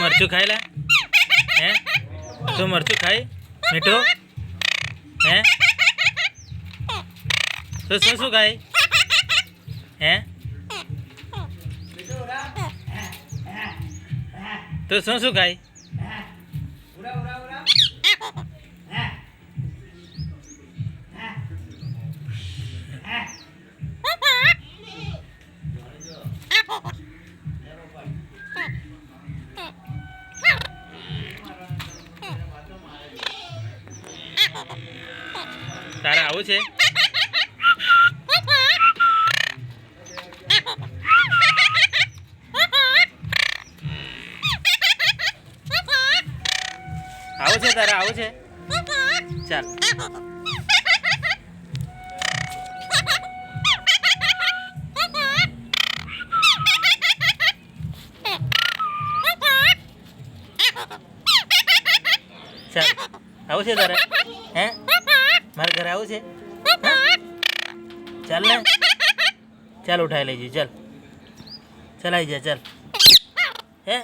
मरचू खाएला हैं तू मरचू खाई मीठो हैं तो शू खाई हैं तो शू खाई તારે આવું છે આવું છે તારે આવું છે ચાલ ચાલ આવું છે તારે હે મારે ઘરે આવું છે ચાલ ને ચાલ ઉઠાઈ લેજે ચાલ ચાલ આવી જા ચાલ હે